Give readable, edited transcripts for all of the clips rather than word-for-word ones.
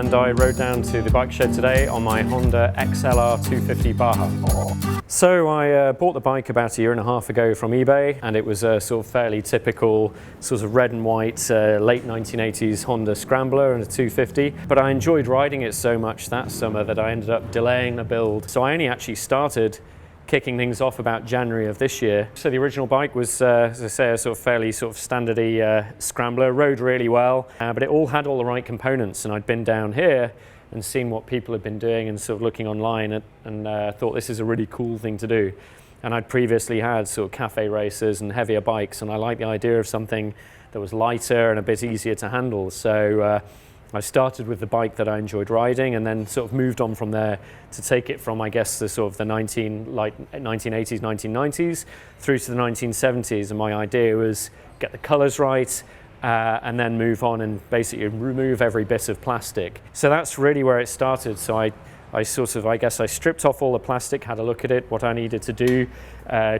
and I rode down to the bike shed today on my Honda XLR250 Baja. So I bought the bike about a year and a half ago from eBay, and it was a sort of fairly typical sort of red and white late 1980s Honda Scrambler and a 250, but I enjoyed riding it so much that summer that I ended up delaying the build. So I only actually started kicking things off about January of this year. So the original bike was, as I say, a sort of fairly sort of standardy Scrambler, rode really well, but it all had all the right components, and I'd been down here and seen what people had been doing and sort of looking online and thought this is a really cool thing to do. And I'd previously had sort of cafe racers and heavier bikes, and I liked the idea of something that was lighter and a bit easier to handle. So I started with the bike that I enjoyed riding, and then sort of moved on from there to take it from, I guess, the sort of the 1980s, 1990s through to the 1970s. And my idea was get the colors right, and then move on and basically remove every bit of plastic. So that's really where it started. So I stripped off all the plastic, had a look at it, what I needed to do,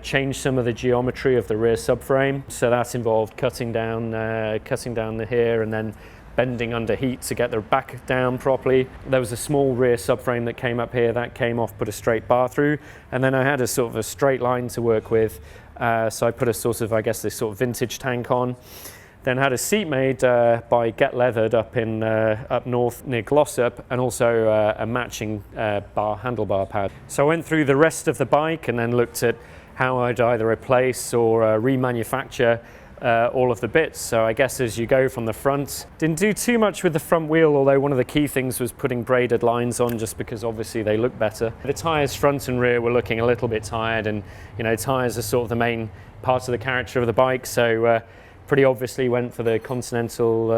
change some of the geometry of the rear subframe. So that involved cutting down the here and then bending under heat to get the back down properly. There was a small rear subframe that came up here, that came off, put a straight bar through, and then I had a sort of a straight line to work with. So I put a sort of, I guess, this sort of vintage tank on. Then had a seat made by Get Leathered up north near Glossop, and also a matching Bar Handlebar Pad. So I went through the rest of the bike and then looked at how I'd either replace or remanufacture all of the bits. So I guess as you go from the front, didn't do too much with the front wheel, although one of the key things was putting braided lines on, just because obviously they look better. The tyres front and rear were looking a little bit tired, and you know, tyres are sort of the main part of the character of the bike, so pretty obviously went for the Continental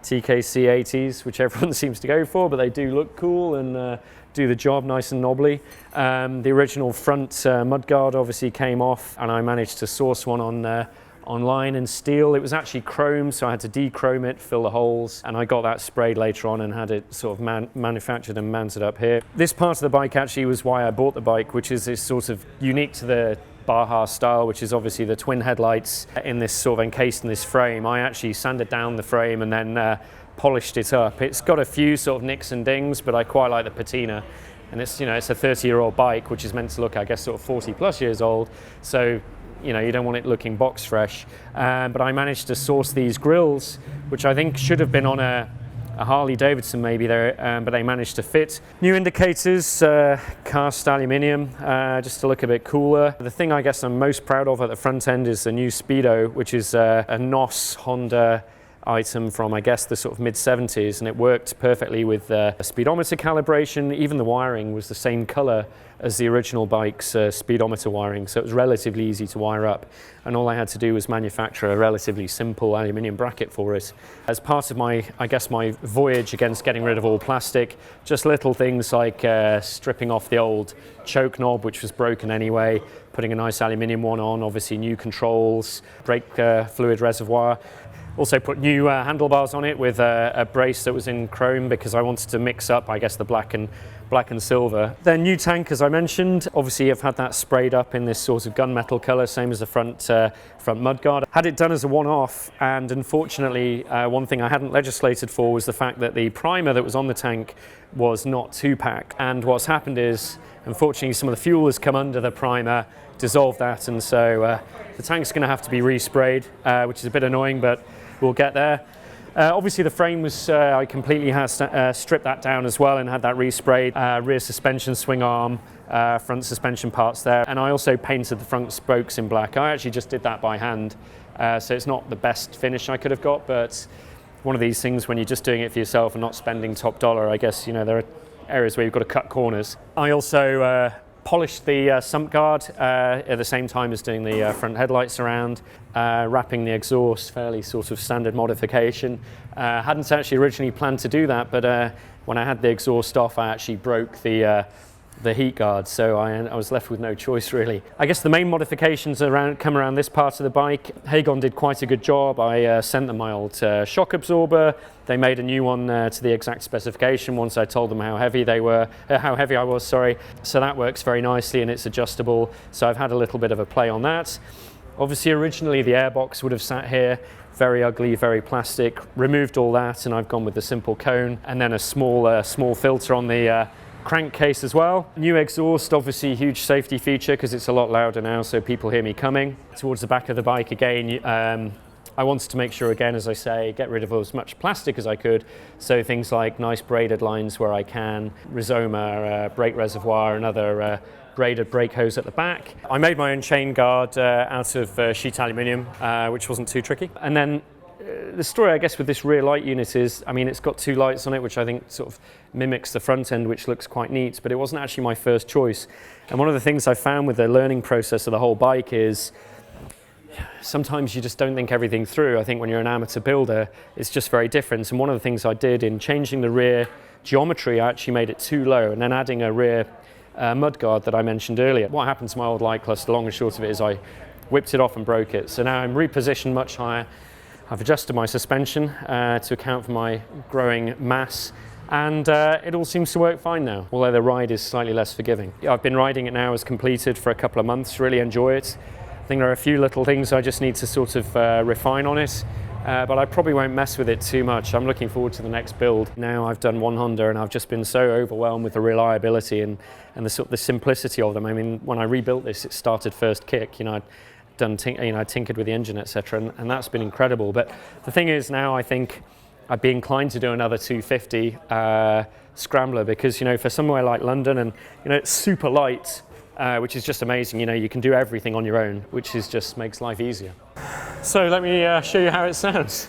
TKC 80s, which everyone seems to go for, but they do look cool and do the job nice and knobbly. The original front mudguard obviously came off, and I managed to source one online in steel. It was actually chrome, so I had to de-chrome it, fill the holes, and I got that sprayed later on and had it sort of manufactured and mounted up here. This part of the bike actually was why I bought the bike, which is this sort of unique to the Baja style, which is obviously the twin headlights in this sort of encased in this frame. I actually sanded down the frame and then polished it up. It's got a few sort of nicks and dings, but I quite like the patina. And it's, you know, it's a 30-year-old bike, which is meant to look, I guess, sort of 40 plus years old. So, you know, you don't want it looking box fresh. But I managed to source these grills, which I think should have been on a Harley Davidson maybe there, but they managed to fit. New indicators, cast aluminium, just to look a bit cooler. The thing I guess I'm most proud of at the front end is the new Speedo, which is a NOS Honda item from, I guess, the sort of mid-70s, and it worked perfectly with speedometer calibration. Even the wiring was the same color as the original bike's speedometer wiring, so it was relatively easy to wire up, and all I had to do was manufacture a relatively simple aluminium bracket for it. As part of my, I guess, my voyage against getting rid of all plastic, just little things like stripping off the old choke knob, which was broken anyway, putting a nice aluminium one on, obviously new controls, brake fluid reservoir. Also put new handlebars on it with a brace that was in chrome, because I wanted to mix up, I guess, the black and silver. Then new tank, as I mentioned. Obviously I've had that sprayed up in this sort of gunmetal colour, same as the front mudguard. Had it done as a one-off, and unfortunately one thing I hadn't legislated for was the fact that the primer that was on the tank was not 2-pack. And what's happened is, unfortunately, some of the fuel has come under the primer, dissolved that, and so the tank's going to have to be resprayed, which is a bit annoying, but we'll get there. Obviously the frame was, I completely stripped that down as well and had that resprayed. Rear suspension swing arm, front suspension parts there, and I also painted the front spokes in black. I actually just did that by hand, so it's not the best finish I could have got, but one of these things when you're just doing it for yourself and not spending top dollar, I guess, you know, there are areas where you've got to cut corners. I also polished the sump guard at the same time as doing the front headlights around, wrapping the exhaust, fairly sort of standard modification. Hadn't actually originally planned to do that, but when I had the exhaust off, I actually broke the heat guard, so I was left with no choice really. I guess the main modifications come around this part of the bike. Hagon did quite a good job. I sent them my old shock absorber. They made a new one to the exact specification once I told them how heavy I was, sorry. So that works very nicely and it's adjustable. So I've had a little bit of a play on that. Obviously originally the airbox would have sat here, very ugly, very plastic. Removed all that and I've gone with the simple cone and then a small filter on the crankcase as well. New exhaust, obviously a huge safety feature because it's a lot louder now, so people hear me coming. Towards the back of the bike again, I wanted to make sure again, as I say, get rid of as much plastic as I could. So things like nice braided lines where I can, Rizoma, brake reservoir, and other braided brake hose at the back. I made my own chain guard out of sheet aluminium, which wasn't too tricky. And then the story, I guess, with this rear light unit is, I mean, it's got two lights on it, which I think sort of mimics the front end, which looks quite neat, but it wasn't actually my first choice. And one of the things I found with the learning process of the whole bike is sometimes you just don't think everything through. I think when you're an amateur builder, it's just very different. And one of the things I did in changing the rear geometry, I actually made it too low, and then adding a rear mudguard that I mentioned earlier. What happened to my old light cluster, long and short of it, is I whipped it off and broke it. So now I'm repositioned much higher. I've adjusted my suspension to account for my growing mass, and it all seems to work fine now, although the ride is slightly less forgiving. I've been riding it now as completed for a couple of months, really enjoy it. I think there are a few little things I just need to sort of refine on it, but I probably won't mess with it too much. I'm looking forward to the next build. Now I've done one Honda and I've just been so overwhelmed with the reliability and the sort of the simplicity of them. I mean, when I rebuilt this, it started first kick. You know, I tinkered with the engine, etc., and that's been incredible. But the thing is, now I think I'd be inclined to do another 250 scrambler because, you know, for somewhere like London, and you know, it's super light, which is just amazing. You know, you can do everything on your own, which is just makes life easier. So let me show you how it sounds.